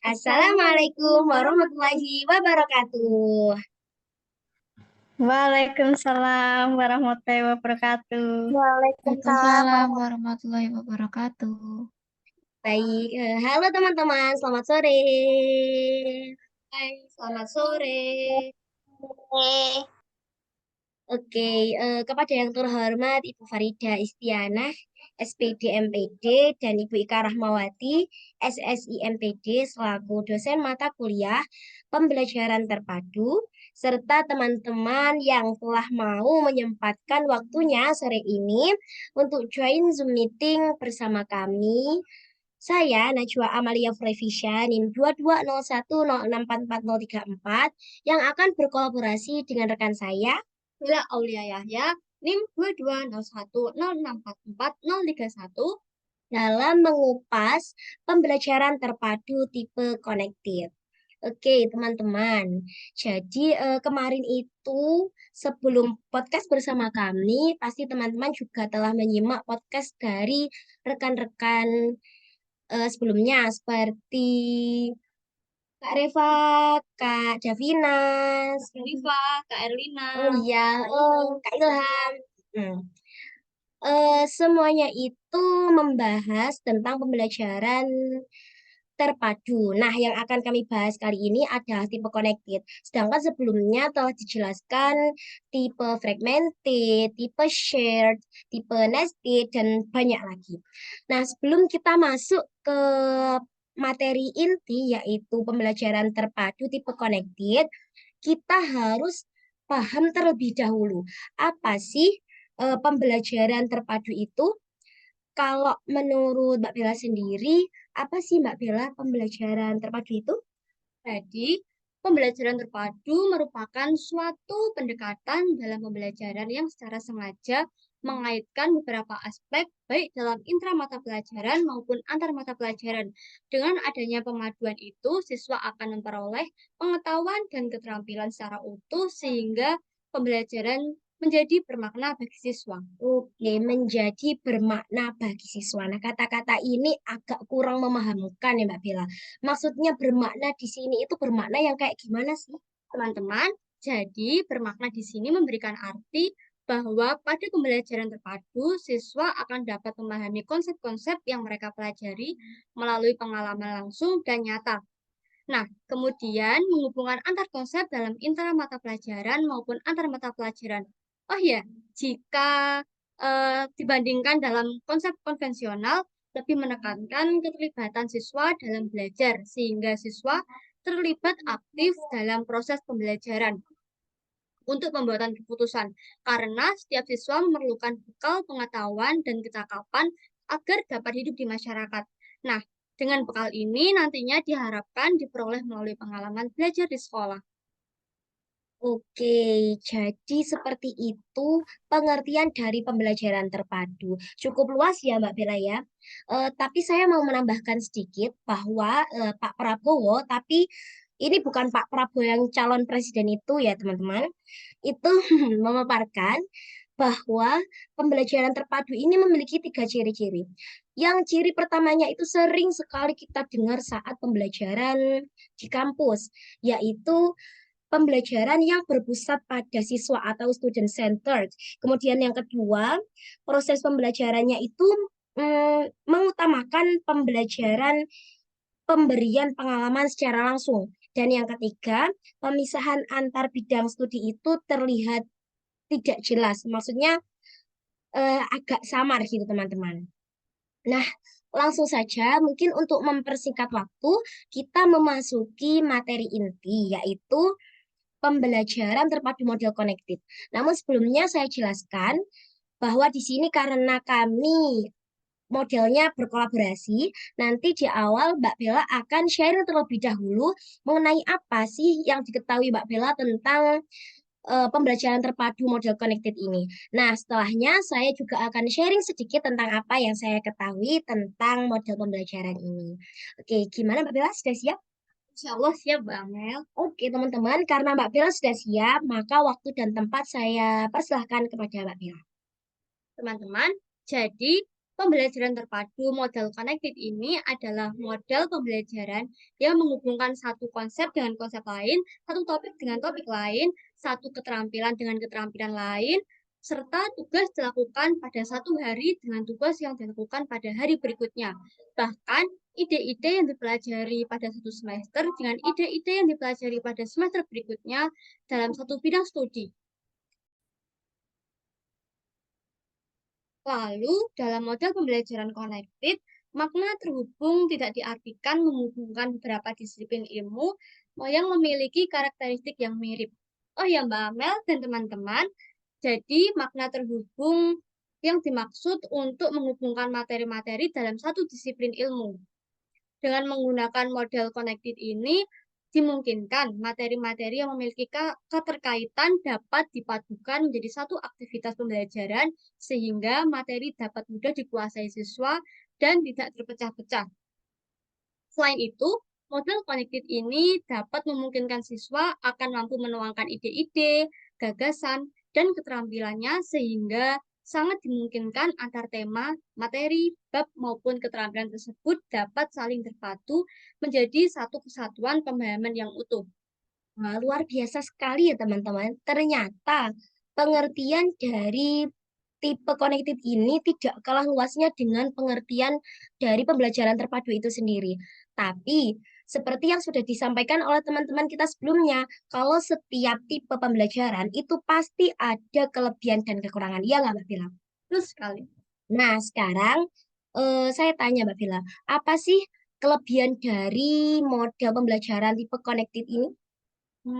Assalamualaikum warahmatullahi wabarakatuh. Waalaikumsalam warahmatullahi wabarakatuh. Waalaikumsalam Waalaikumsalam warahmatullahi wabarakatuh. Baik, halo teman-teman, selamat sore. Hai, selamat sore. warahmatullahi. Oke, kepada yang terhormat Ibu Farida Istianah, SPD MPD, dan Ibu Ika Rahmawati, SSI MPD, selaku dosen mata kuliah pembelajaran terpadu, serta teman-teman yang telah mau menyempatkan waktunya sore ini untuk join Zoom meeting bersama kami. Saya Najwa Amalia Frevisha NIM 2201064434 yang akan berkolaborasi dengan rekan saya Bella Aulia Yahya NIM 2201064431 dalam mengupas pembelajaran terpadu tipe connected. Oke, teman-teman. Jadi kemarin itu sebelum podcast bersama kami, pasti teman-teman juga telah menyimak podcast dari rekan-rekan sebelumnya seperti Kak Reva, Kak Davina, Kak Riva, Kak Erlina, oh iya, Kak Ilham. Hmm. Semuanya itu membahas tentang pembelajaran terpadu. Nah, yang akan kami bahas kali ini adalah tipe connected. Sedangkan sebelumnya telah dijelaskan tipe fragmented, tipe shared, tipe nested, dan banyak lagi. Nah, sebelum kita masuk ke materi inti, yaitu pembelajaran terpadu tipe connected, kita harus paham terlebih dahulu. Apa sih pembelajaran terpadu itu? Kalau menurut Mbak Bella sendiri, apa sih Mbak Bella pembelajaran terpadu itu? Jadi, pembelajaran terpadu merupakan suatu pendekatan dalam pembelajaran yang secara sengaja mengaitkan beberapa aspek baik dalam intra mata pelajaran maupun antar mata pelajaran. Dengan adanya pemaduan itu, siswa akan memperoleh pengetahuan dan keterampilan secara utuh sehingga pembelajaran menjadi bermakna bagi siswa. Oke, menjadi bermakna bagi siswa. Nah, kata-kata ini agak kurang memahamkan ya Mbak Bella. Maksudnya bermakna di sini itu bermakna yang kayak gimana sih? Teman-teman, jadi bermakna di sini memberikan arti bahwa pada pembelajaran terpadu, siswa akan dapat memahami konsep-konsep yang mereka pelajari melalui pengalaman langsung dan nyata. Nah, kemudian menghubungkan antar konsep dalam intra mata pelajaran maupun antar mata pelajaran. Oh ya, jika dibandingkan dalam konsep konvensional, lebih menekankan keterlibatan siswa dalam belajar, sehingga siswa terlibat aktif dalam proses pembelajaran untuk pembuatan keputusan, karena setiap siswa memerlukan bekal pengetahuan dan kecakapan agar dapat hidup di masyarakat. Nah, dengan bekal ini nantinya diharapkan diperoleh melalui pengalaman belajar di sekolah. Oke, jadi seperti itu pengertian dari pembelajaran terpadu. Cukup luas ya Mbak Bella ya. Tapi saya mau menambahkan sedikit bahwa Pak Prabowo, tapi ini bukan Pak Prabowo yang calon presiden itu ya teman-teman. Itu memaparkan bahwa pembelajaran terpadu ini memiliki tiga ciri-ciri. Yang ciri pertamanya itu sering sekali kita dengar saat pembelajaran di kampus, yaitu pembelajaran yang berpusat pada siswa atau student centered. Kemudian yang kedua, proses pembelajarannya itu mengutamakan pembelajaran pemberian pengalaman secara langsung. Dan yang ketiga, pemisahan antar bidang studi itu terlihat tidak jelas. Maksudnya agak samar gitu teman-teman. Nah, langsung saja mungkin untuk mempersingkat waktu, kita memasuki materi inti, yaitu pembelajaran terpadu model connected. Namun sebelumnya saya jelaskan bahwa di sini karena kami modelnya berkolaborasi, nanti di awal Mbak Bella akan sharing terlebih dahulu mengenai apa sih yang diketahui Mbak Bella tentang pembelajaran terpadu model connected ini. Nah, setelahnya saya juga akan sharing sedikit tentang apa yang saya ketahui tentang model pembelajaran ini. Oke, gimana Mbak Bella? Sudah siap? Insya Allah siap, Mbak Amel. Oke, teman-teman, karena Mbak Bella sudah siap, maka waktu dan tempat saya persilahkan kepada Mbak Bella. Teman-teman, jadi Pembelajaran terpadu model connected ini adalah model pembelajaran yang menghubungkan satu konsep dengan konsep lain, satu topik dengan topik lain, satu keterampilan dengan keterampilan lain, serta tugas dilakukan pada satu hari dengan tugas yang dilakukan pada hari berikutnya. Bahkan, ide-ide yang dipelajari pada satu semester dengan ide-ide yang dipelajari pada semester berikutnya dalam satu bidang studi. Lalu, dalam model pembelajaran connected, makna terhubung tidak diartikan menghubungkan beberapa disiplin ilmu yang memiliki karakteristik yang mirip. Oh ya, Mbak Amel dan teman-teman, jadi makna terhubung yang dimaksud untuk menghubungkan materi-materi dalam satu disiplin ilmu. Dengan menggunakan model connected ini, dimungkinkan materi-materi yang memiliki keterkaitan dapat dipadukan menjadi satu aktivitas pembelajaran sehingga materi dapat mudah dikuasai siswa dan tidak terpecah-pecah. Selain itu, model connected ini dapat memungkinkan siswa akan mampu menuangkan ide-ide, gagasan, dan keterampilannya sehingga sangat dimungkinkan antar tema, materi, bab maupun keterampilan tersebut dapat saling terpadu menjadi satu kesatuan pemahaman yang utuh. Wah, luar biasa sekali ya teman-teman. Ternyata pengertian dari tipe connected ini tidak kalah luasnya dengan pengertian dari pembelajaran terpadu itu sendiri. Tapi seperti yang sudah disampaikan oleh teman-teman kita sebelumnya, kalau setiap tipe pembelajaran itu pasti ada kelebihan dan kekurangan. Iya nggak Mbak Bila? Terus sekali. Nah, sekarang saya tanya Mbak Bila, apa sih kelebihan dari model pembelajaran tipe connected ini?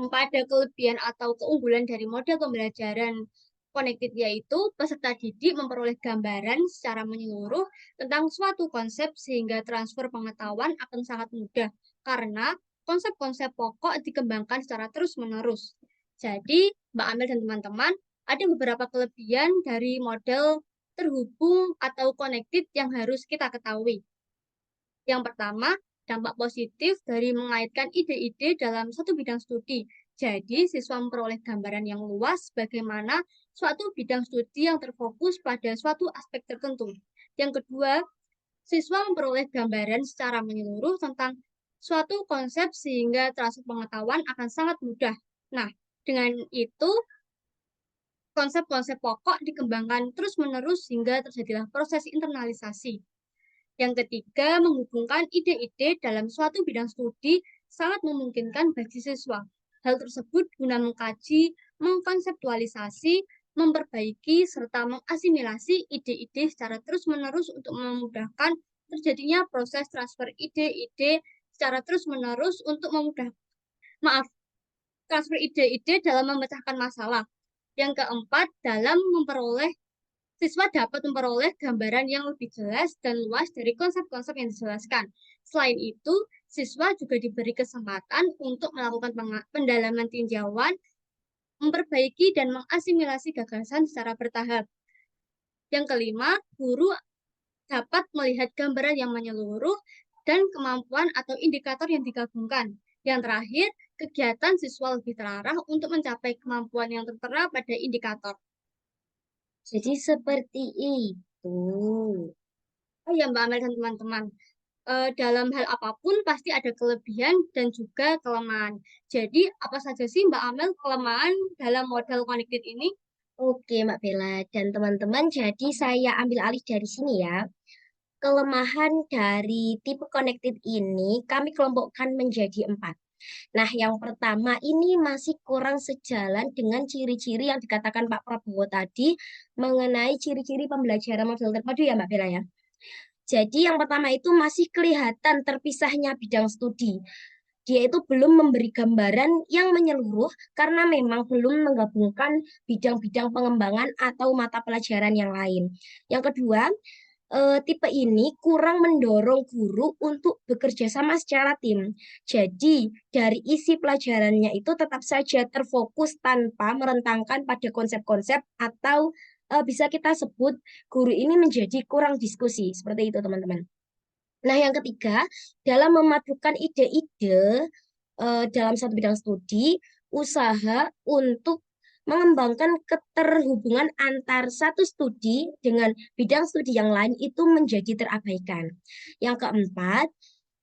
Pada kelebihan atau keunggulan dari model pembelajaran connected yaitu peserta didik memperoleh gambaran secara menyeluruh tentang suatu konsep sehingga transfer pengetahuan akan sangat mudah karena konsep-konsep pokok dikembangkan secara terus-menerus. Jadi, Mbak Amel dan teman-teman, ada beberapa kelebihan dari model terhubung atau connected yang harus kita ketahui. Yang pertama, dampak positif dari mengaitkan ide-ide dalam satu bidang studi. Jadi, siswa memperoleh gambaran yang luas bagaimana suatu bidang studi yang terfokus pada suatu aspek tertentu. Yang kedua, siswa memperoleh gambaran secara menyeluruh tentang suatu konsep sehingga transfer pengetahuan akan sangat mudah. Nah, dengan itu, konsep-konsep pokok dikembangkan terus-menerus hingga terjadilah proses internalisasi. Yang ketiga, menghubungkan ide-ide dalam suatu bidang studi sangat memungkinkan bagi siswa. Hal tersebut guna mengkaji, mengkonseptualisasi, memperbaiki, serta mengasimilasi ide-ide secara terus-menerus untuk memudahkan terjadinya proses transfer ide-ide secara terus-menerus untuk transfer ide-ide dalam memecahkan masalah. Yang keempat, dalam siswa dapat memperoleh gambaran yang lebih jelas dan luas dari konsep-konsep yang dijelaskan. Selain itu, siswa juga diberi kesempatan untuk melakukan pendalaman tinjauan, memperbaiki dan mengasimilasi gagasan secara bertahap. Yang kelima, guru dapat melihat gambaran yang menyeluruh dan kemampuan atau indikator yang digabungkan. Yang terakhir, kegiatan siswa lebih terarah untuk mencapai kemampuan yang tertera pada indikator. Jadi seperti itu. Oh ya Mbak Amel dan teman-teman, dalam hal apapun pasti ada kelebihan dan juga kelemahan. Jadi apa saja sih Mbak Amel kelemahan dalam model connected ini? Oke, Mbak Bella dan teman-teman, jadi saya ambil alih dari sini ya. Kelemahan dari tipe connected ini kami kelompokkan menjadi 4. Nah, yang pertama ini masih kurang sejalan dengan ciri-ciri yang dikatakan Pak Prabowo tadi mengenai ciri-ciri pembelajaran model terpadu ya Mbak Bella ya. Jadi yang pertama itu masih kelihatan terpisahnya bidang studi. Dia itu belum memberi gambaran yang menyeluruh karena memang belum menggabungkan bidang-bidang pengembangan atau mata pelajaran yang lain. Yang kedua, tipe ini kurang mendorong guru untuk bekerja sama secara tim. Jadi, dari isi pelajarannya itu tetap saja terfokus tanpa merentangkan pada konsep-konsep atau bisa kita sebut guru ini menjadi kurang diskusi. Seperti itu, teman-teman. Nah, yang ketiga, dalam memadukan ide-ide dalam satu bidang studi, usaha untuk mengembangkan keterhubungan antar satu studi dengan bidang studi yang lain itu menjadi terabaikan. Yang keempat,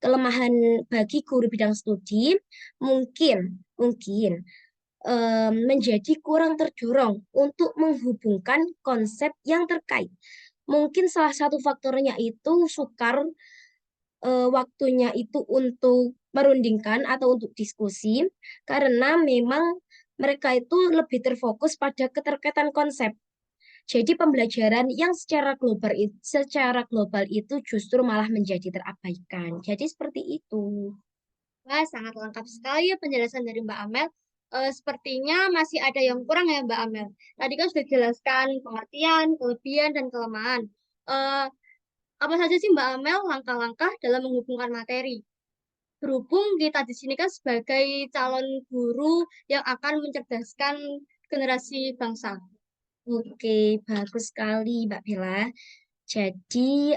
kelemahan bagi guru bidang studi mungkin menjadi kurang terdorong untuk menghubungkan konsep yang terkait. Mungkin salah satu faktornya itu sukar waktunya itu untuk merundingkan atau untuk diskusi karena memang mereka itu lebih terfokus pada keterkaitan konsep. Jadi pembelajaran yang secara global itu justru malah menjadi terabaikan. Jadi seperti itu. Wah, sangat lengkap sekali ya penjelasan dari Mbak Amel. Sepertinya masih ada yang kurang ya Mbak Amel. Tadi kan sudah dijelaskan pengertian, kelebihan, dan kelemahan. Eh, apa saja sih Mbak Amel langkah-langkah dalam menghubungkan materi? Berhubung kita di sini kan sebagai calon guru yang akan mencerdaskan generasi bangsa. Oke, bagus sekali Mbak Bella. Jadi,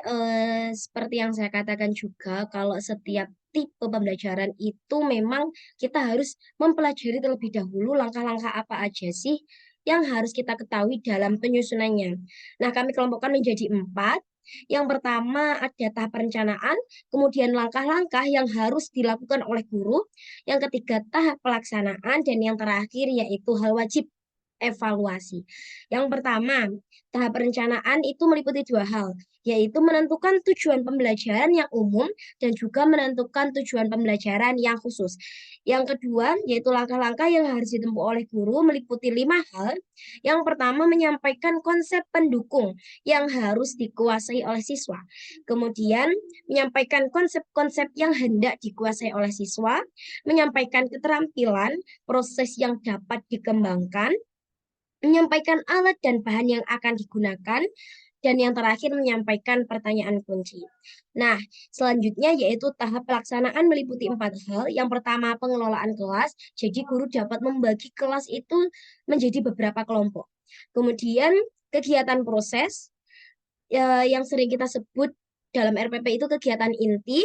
seperti yang saya katakan juga, kalau setiap tipe pembelajaran itu memang kita harus mempelajari terlebih dahulu langkah-langkah apa aja sih yang harus kita ketahui dalam penyusunannya. Nah, kami kelompokkan menjadi 4. Yang pertama ada tahap perencanaan, kemudian langkah-langkah yang harus dilakukan oleh guru, yang ketiga tahap pelaksanaan, dan yang terakhir yaitu hal wajib evaluasi. Yang pertama, tahap perencanaan itu meliputi 2 hal, yaitu menentukan tujuan pembelajaran yang umum dan juga menentukan tujuan pembelajaran yang khusus. Yang kedua, yaitu langkah-langkah yang harus ditempuh oleh guru meliputi 5 hal. Yang pertama, menyampaikan konsep pendukung yang harus dikuasai oleh siswa. Kemudian, menyampaikan konsep-konsep yang hendak dikuasai oleh siswa, menyampaikan keterampilan, proses yang dapat dikembangkan, menyampaikan alat dan bahan yang akan digunakan, dan yang terakhir menyampaikan pertanyaan kunci. Nah, selanjutnya yaitu tahap pelaksanaan meliputi 4 hal. Yang pertama, pengelolaan kelas. Jadi guru dapat membagi kelas itu menjadi beberapa kelompok. Kemudian kegiatan proses yang sering kita sebut dalam RPP itu kegiatan inti.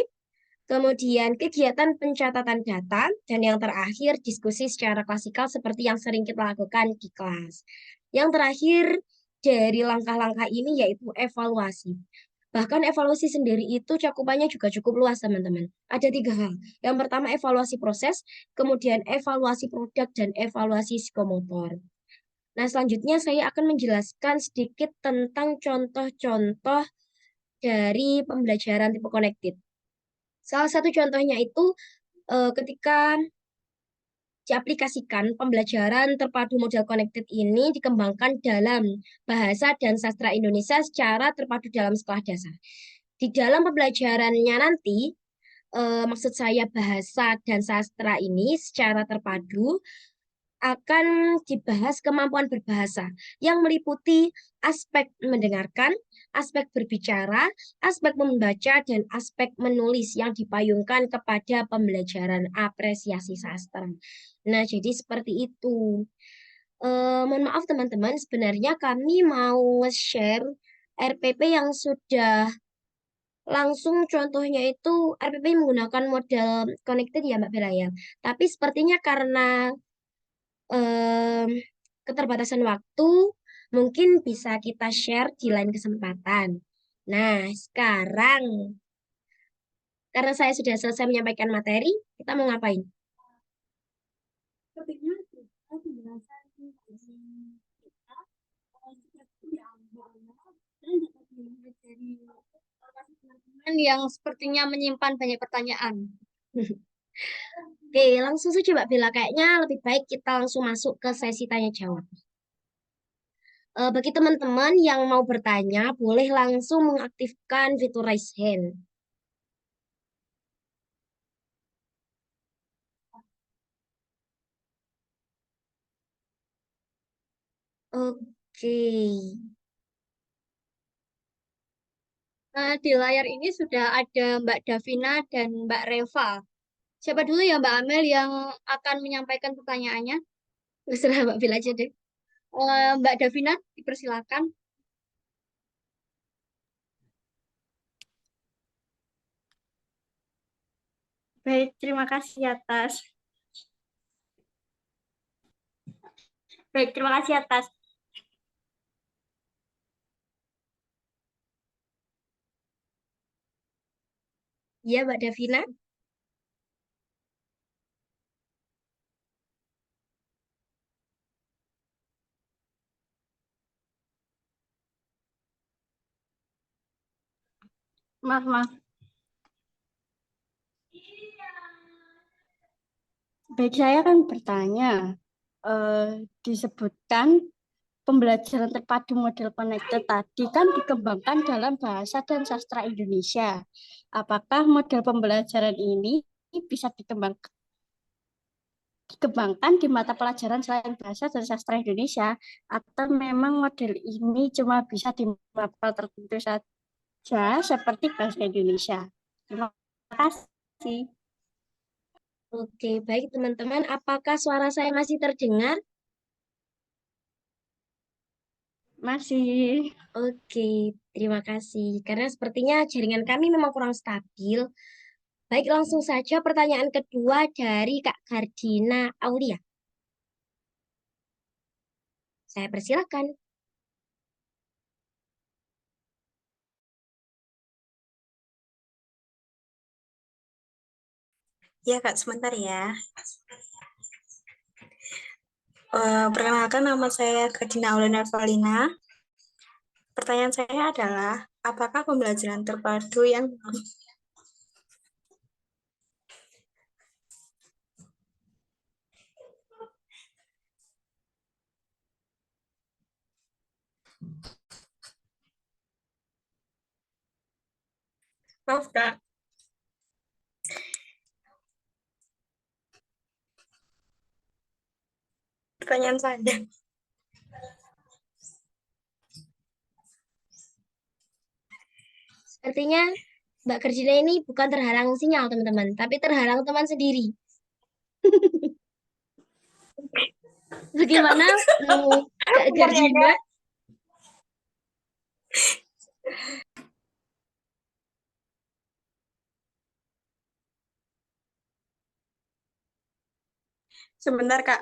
Kemudian kegiatan pencatatan data, dan yang terakhir diskusi secara klasikal seperti yang sering kita lakukan di kelas. Yang terakhir dari langkah-langkah ini yaitu evaluasi. Bahkan evaluasi sendiri itu cakupannya juga cukup luas, teman-teman. Ada 3 hal. Yang pertama evaluasi proses, kemudian evaluasi produk, dan evaluasi psikomotor. Nah, selanjutnya saya akan menjelaskan sedikit tentang contoh-contoh dari pembelajaran tipe connected. Salah satu contohnya itu ketika diaplikasikan pembelajaran terpadu model connected ini dikembangkan dalam bahasa dan sastra Indonesia secara terpadu dalam sekolah dasar. Di dalam pembelajarannya nanti, maksud saya bahasa dan sastra ini secara terpadu akan dibahas kemampuan berbahasa yang meliputi aspek mendengarkan, aspek berbicara, aspek membaca, dan aspek menulis yang dipayungkan kepada pembelajaran apresiasi sastra. Nah, jadi seperti itu. Mohon maaf teman-teman, sebenarnya kami mau share RPP yang sudah langsung contohnya itu RPP menggunakan model connected ya Mbak Bella ya. Tapi sepertinya karena em, keterbatasan waktu, mungkin bisa kita share di lain kesempatan. Nah, sekarang karena saya sudah selesai menyampaikan materi, kita mau ngapain? Yang sepertinya menyimpan banyak pertanyaan. Oke, langsung saja Mbak Bella. Kayaknya lebih baik kita langsung masuk ke sesi tanya jawab. Bagi teman-teman yang mau bertanya, boleh langsung mengaktifkan fitur raise hand. Oke. Di layar ini sudah ada Mbak Davina dan Mbak Reva. Siapa dulu ya Mbak Amel yang akan menyampaikan pertanyaannya? Terserah Mbak Bella aja deh. Mbak Davina, dipersilakan. Baik, terima kasih atas Baik, terima kasih atas. Ya, Mbak Davina. Maaf, maaf. Baik, saya akan bertanya. Disebutkan pembelajaran terpadu model connected tadi kan dikembangkan dalam bahasa dan sastra Indonesia. Apakah model pembelajaran ini bisa dikembangkan di mata pelajaran selain bahasa dan sastra Indonesia, atau memang model ini cuma bisa di mata tertentu saja seperti bahasa Indonesia? Terima kasih. Oke, baik teman-teman. Apakah suara saya masih terdengar? Masih. Oke, terima kasih. Karena sepertinya jaringan kami memang kurang stabil. Baik, langsung saja pertanyaan kedua dari Kak Gardina Aulia. Saya persilakan. Ya, Kak, sebentar ya. Perkenalkan, nama saya Gardina Aulina Valina. Pertanyaan saya adalah, apakah pembelajaran terpadu yang Maaf, Kak. Pertanyaan saya. Sepertinya Mbak Gardina ini bukan terhalang sinyal, teman-teman, tapi terhalang teman sendiri. Bagaimana, Kak Bentar ya, Gardina? Kak. Sebentar, Kak.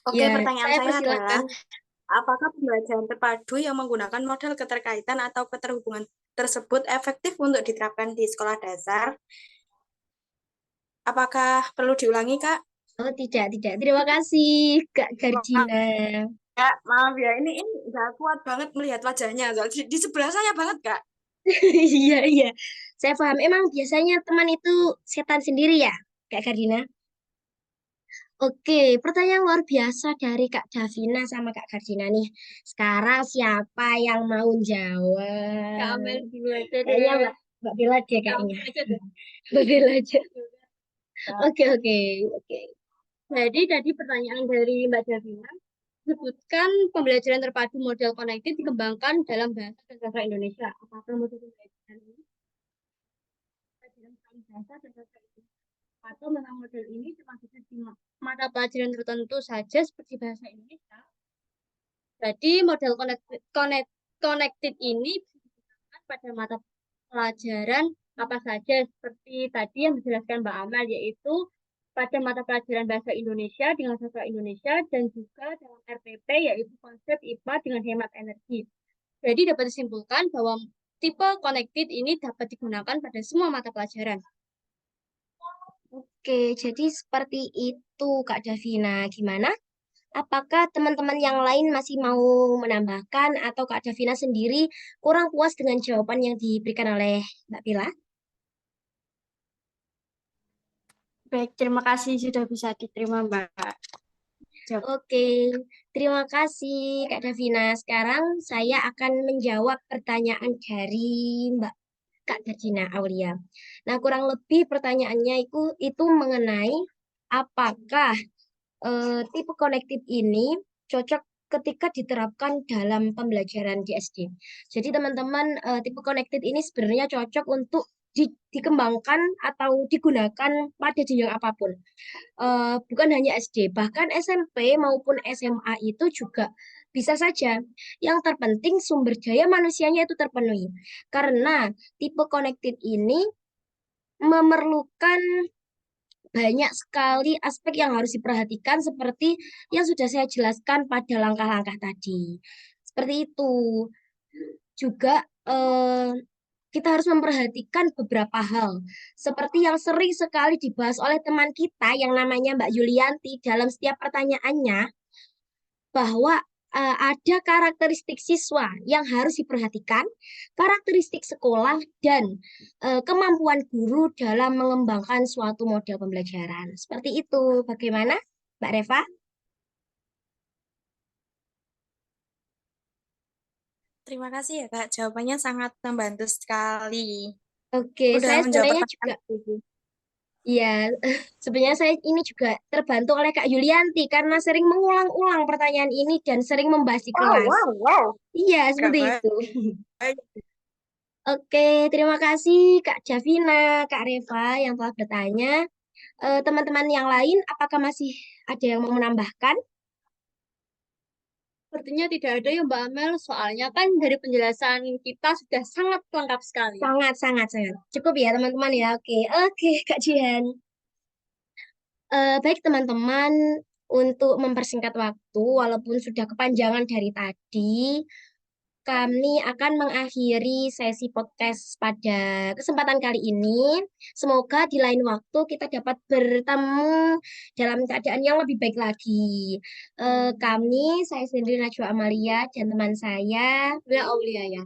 Oke, Ya, pertanyaan saya saya adalah, persilakan. apakah pembelajaran terpadu yang menggunakan model keterkaitan atau keterhubungan tersebut efektif untuk diterapkan di sekolah dasar? Apakah perlu diulangi, Kak? Oh, tidak, tidak. Terima kasih, Kak Gardina. Kak, maaf ya, ini nggak kuat banget melihat wajahnya. Di sebelah saya banget, Kak. Iya, iya. Saya paham. Emang biasanya teman itu setan sendiri ya, Kak Gardina? Oke, pertanyaan luar biasa dari Kak Davina sama Kak Gardina nih. Sekarang siapa yang mau Kak jawab? Amel dulu aja Kayaknya deh. Mbak Bella deh Kak kayaknya. Amel aja deh. Mbak Bella aja. Oke, oke, oke. Jadi tadi pertanyaan dari Mbak Davina, sebutkan pembelajaran terpadu model connected dikembangkan dalam bahasa dan sastra Indonesia. Apakah model pembelajaran ini pelajaran selain bahasa dan sastra Indonesia? Atau memang model ini cuma bisa di mata pelajaran tertentu saja seperti bahasa Indonesia? Jadi model connected ini bisa digunakan pada mata pelajaran apa saja seperti tadi yang dijelaskan Mbak Amal, yaitu pada mata pelajaran bahasa Indonesia dengan sastra Indonesia dan juga dalam RPP yaitu konsep IPA dengan hemat energi. Jadi dapat disimpulkan bahwa tipe connected ini dapat digunakan pada semua mata pelajaran. Oke, jadi seperti itu Kak Davina. Gimana? Apakah teman-teman yang lain masih mau menambahkan atau Kak Davina sendiri kurang puas dengan jawaban yang diberikan oleh Mbak Bila? Baik, terima kasih sudah bisa diterima, Mbak. Oke, terima kasih Kak Davina. Sekarang saya akan menjawab pertanyaan dari Mbak Kak Davina Aulia. Nah, kurang lebih pertanyaannya itu mengenai apakah tipe connected ini cocok ketika diterapkan dalam pembelajaran di SD. Jadi teman-teman, tipe connected ini sebenarnya cocok untuk dikembangkan atau digunakan pada jenjang apapun. Bukan hanya SD, bahkan SMP maupun SMA itu juga bisa saja. Yang terpenting sumber daya manusianya itu terpenuhi. Karena tipe connected ini memerlukan banyak sekali aspek yang harus diperhatikan seperti yang sudah saya jelaskan pada langkah-langkah tadi. Seperti itu. Juga kita harus memperhatikan beberapa hal, seperti yang sering sekali dibahas oleh teman kita yang namanya Mbak Yulianti dalam setiap pertanyaannya, bahwa ada karakteristik siswa yang harus diperhatikan, karakteristik sekolah, dan kemampuan guru dalam mengembangkan suatu model pembelajaran. Seperti itu. Bagaimana, Mbak Reva? Terima kasih ya Kak, jawabannya sangat membantu sekali. Oke, Udah saya menjawab sebenarnya juga, pertanyaan itu. iya, sebenarnya saya ini juga terbantu oleh Kak Yulianti karena sering mengulang-ulang pertanyaan ini dan sering membahas di Wow, kelas. wow, wow. Iya, Gak seperti itu. baik. Oke, terima kasih Kak Javina, Kak Reva yang telah bertanya. Teman-teman yang lain, apakah masih ada yang mau menambahkan? Sepertinya tidak ada ya Mbak Amel, soalnya kan dari penjelasan kita sudah sangat lengkap sekali. Sangat, sangat, sangat. Cukup ya teman-teman ya. Oke, oke Kak Jihan. Baik teman-teman, untuk mempersingkat waktu, walaupun sudah kepanjangan dari tadi, kami akan mengakhiri sesi podcast pada kesempatan kali ini. Semoga di lain waktu kita dapat bertemu dalam keadaan yang lebih baik lagi. Saya sendiri Najwa Amalia dan teman saya, Bila Aulia ya.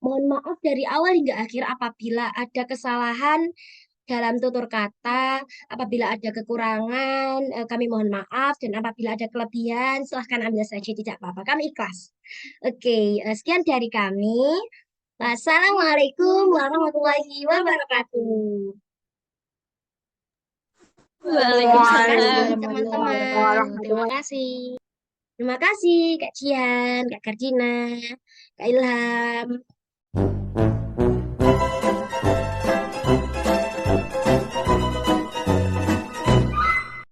mohon maaf dari awal hingga akhir apabila ada kesalahan dalam tutur kata, apabila ada kekurangan, kami mohon maaf, dan apabila ada kelebihan, silahkan ambil saja, tidak apa-apa, kami ikhlas. Oke, sekian dari kami. Wassalamualaikum warahmatullahi wabarakatuh. Terima kasih Waalaikumsalam. teman-teman. Terima kasih. Terima kasih Kak Cian, Kak Kardina, Kak Ilham.